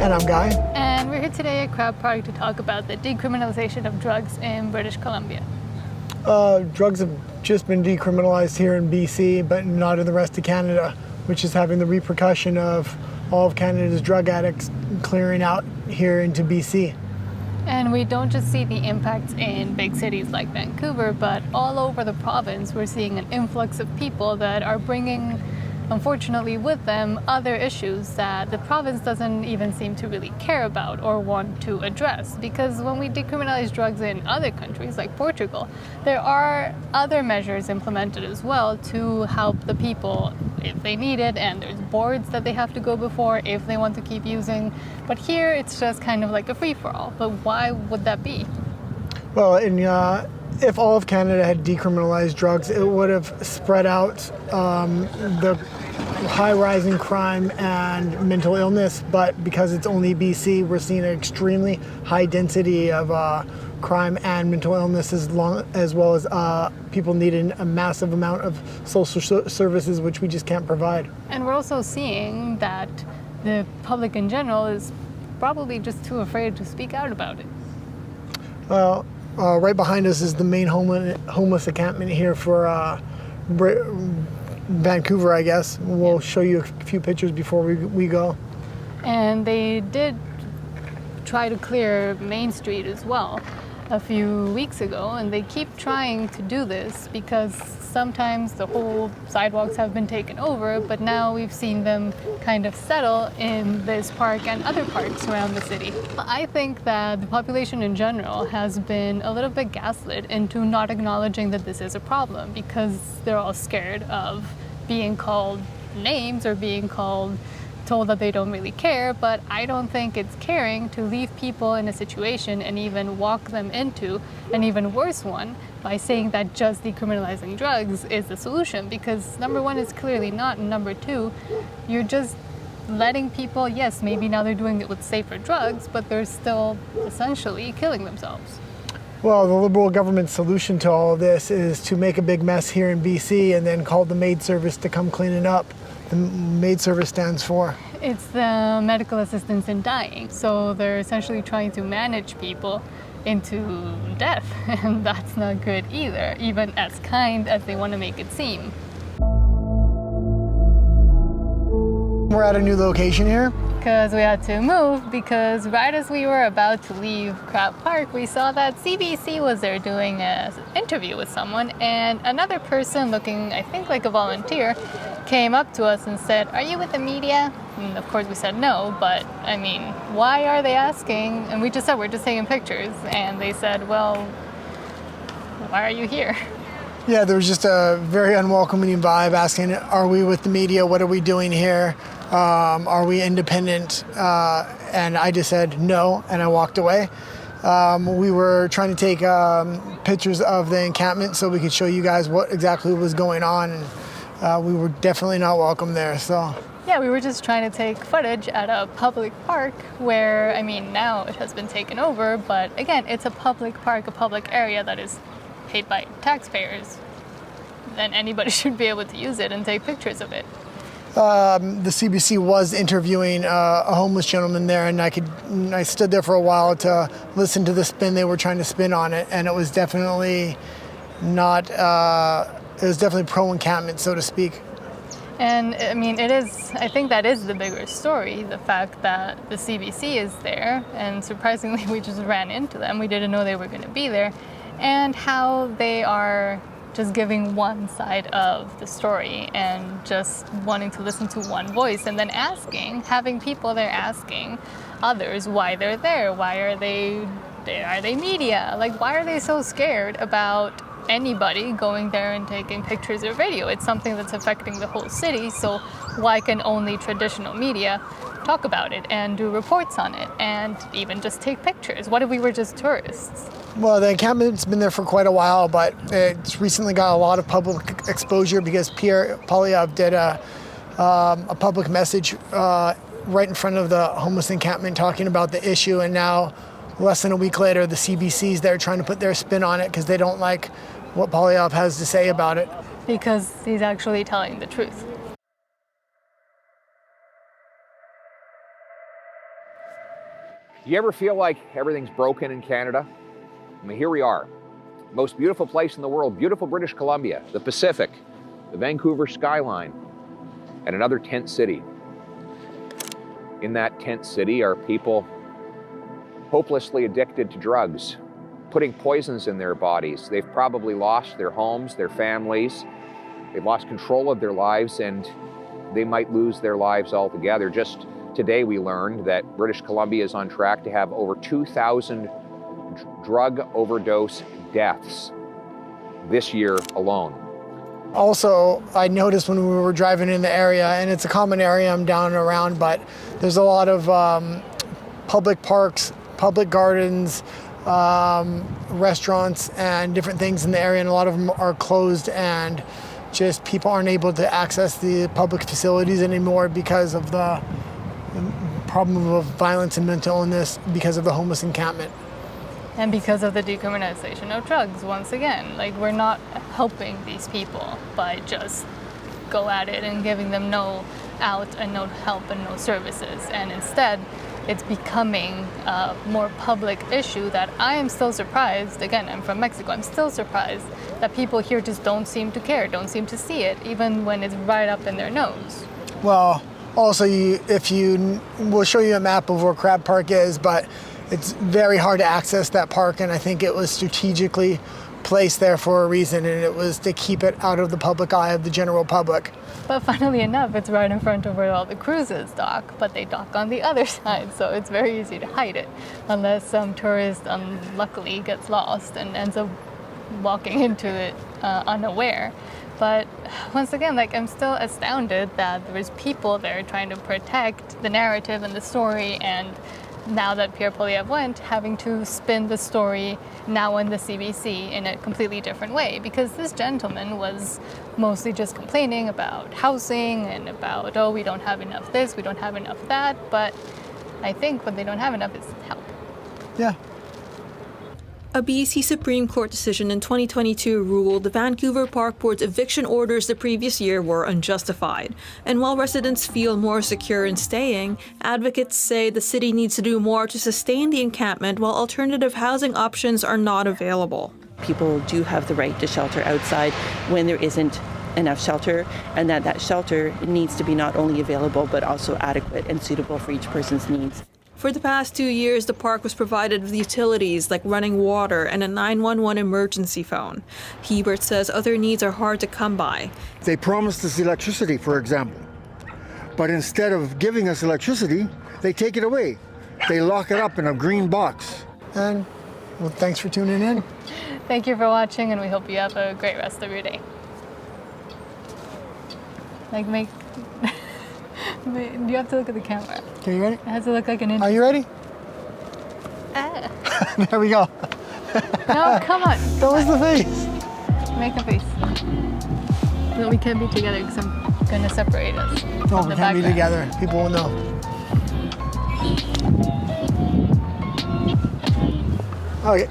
And I'm Guy. And we're here today at Crowd Park to talk about the decriminalization of drugs in British Columbia. Drugs have just been decriminalized here in BC, but not in the rest of Canada, which is having the repercussion of all of Canada's drug addicts clearing out here into BC. And we don't just see the impacts in big cities like Vancouver, but all over the province we're seeing an influx of people that are bringing, unfortunately, with them other issues that the province doesn't even seem to really care about or want to address. Because when we decriminalize drugs in other countries like Portugal, there are other measures implemented as well to help the people if they need it, and there's boards that they have to go before if they want to keep using. But here it's just kind of like a free-for-all. But why would that be? Well, if all of Canada had decriminalized drugs, it would have spread out the high rising crime and mental illness, but because it's only BC, we're seeing an extremely high density of crime and mental illness, as well as people needing a massive amount of social services, which we just can't provide. And we're also seeing that the public in general is probably just too afraid to speak out about it. Well, right behind us is the main homeless encampment here for Vancouver, I guess. We'll show you a few pictures before we go. And they did try to clear Main Street as well a few weeks ago, and they keep trying to do this because sometimes the whole sidewalks have been taken over, but now we've seen them kind of settle in this park and other parks around the city. I think that the population in general has been a little bit gaslit into not acknowledging that this is a problem because they're all scared of being called names or being told that they don't really care. But I don't think it's caring to leave people in a situation and even walk them into an even worse one by saying that just decriminalizing drugs is the solution, because number one, it's clearly not, and number two, you're just letting people, yes, maybe now they're doing it with safer drugs, but they're still essentially killing themselves. Well, the Liberal government's solution to all of this is to make a big mess here in BC and then call the MAID service to come clean it up. The MAID service stands for? It's the medical assistance in dying. So they're essentially trying to manage people into death, and that's not good either, even as kind as they want to make it seem. We're at a new location here. Because we had to move, because right as we were about to leave Crowd Park, we saw that CBC was there doing an interview with someone, and another person looking, I think, like a volunteer, came up to us and said, "Are you with the media?" And of course we said no, but I mean, why are they asking? And we just said, we're just taking pictures. And they said, well, why are you here? Yeah, there was just a very unwelcoming vibe asking, are we with the media? What are we doing here? Are we independent? And I just said no, and I walked away. We were trying to take pictures of the encampment so we could show you guys what exactly was going on. And we were definitely not welcome there. So yeah, we were just trying to take footage at a public park where, I mean, now it has been taken over, but again, it's a public park, a public area that is paid by taxpayers. Then anybody should be able to use it and take pictures of it. The CBC was interviewing a homeless gentleman there, and I stood there for a while to listen to the spin they were trying to spin on it, and it was definitely not, it was definitely pro-encampment, so to speak. And I mean, I think that is the bigger story, the fact that the CBC is there, and surprisingly we just ran into them. We didn't know they were going to be there, and how they are just giving one side of the story and just wanting to listen to one voice, and then having people there asking others why they're there. Why are they media? Like, why are they so scared about anybody going there and taking pictures or video? It's something that's affecting the whole city, so why can only traditional media talk about it and do reports on it and even just take pictures? What if we were just tourists? Well, the encampment's been there for quite a while, but it's recently got a lot of public exposure because Pierre Poilievre did a public message right in front of the homeless encampment talking about the issue, and now less than a week later the CBC's there trying to put their spin on it because they don't like what Poilievre has to say about it. Because he's actually telling the truth. Do you ever feel like everything's broken in Canada? I mean, here we are. Most beautiful place in the world, beautiful British Columbia, the Pacific, the Vancouver skyline, and another tent city. In that tent city are people hopelessly addicted to drugs, putting poisons in their bodies. They've probably lost their homes, their families. They've lost control of their lives, and they might lose their lives altogether. Just today we learned that British Columbia is on track to have over 2,000 drug overdose deaths this year alone. Also, I noticed when we were driving in the area, and it's a common area I'm down and around, but there's a lot of public parks, public gardens, restaurants, and different things in the area, and a lot of them are closed, and just people aren't able to access the public facilities anymore because of the problem of violence and mental illness because of the homeless encampment. And because of the decriminalization of drugs, once again, like we're not helping these people by just go at it and giving them no out and no help and no services. And instead, it's becoming a more public issue that I am still surprised, again, I'm from Mexico, I'm still surprised that people here just don't seem to care, don't seem to see it, even when it's right up in their nose. Well, also, we'll show you a map of where Crab Park is, but it's very hard to access that park, and I think it was strategically placed there for a reason, and it was to keep it out of the public eye of the general public. But funnily enough, it's right in front of where all the cruises dock, but they dock on the other side, so it's very easy to hide it, unless some tourist unluckily gets lost and ends up walking into it unaware. But once again, like I'm still astounded that there's people there trying to protect the narrative and the story, and now that Pierre Poilievre went, having to spin the story now in the CBC in a completely different way, because this gentleman was mostly just complaining about housing and about, oh, we don't have enough this, we don't have enough that, but I think what they don't have enough is help. Yeah. A BC Supreme Court decision in 2022 ruled the Vancouver Park Board's eviction orders the previous year were unjustified. And while residents feel more secure in staying, advocates say the city needs to do more to sustain the encampment while alternative housing options are not available. People do have the right to shelter outside when there isn't enough shelter, and that shelter needs to be not only available but also adequate and suitable for each person's needs. For the past 2 years, the park was provided with utilities like running water and a 911 emergency phone. Hebert says other needs are hard to come by. They promised us electricity, for example. But instead of giving us electricity, they take it away. They lock it up in a green box. And, well, thanks for tuning in. Thank you for watching, and we hope you have a great rest of your day. You have to look at the camera. Okay, you ready? It has to look like an Are you ready? There we go. No, come on. That was the face. Make a face. No, we can't be together because I'm going to separate us. No, we can't be together. People will know. Okay.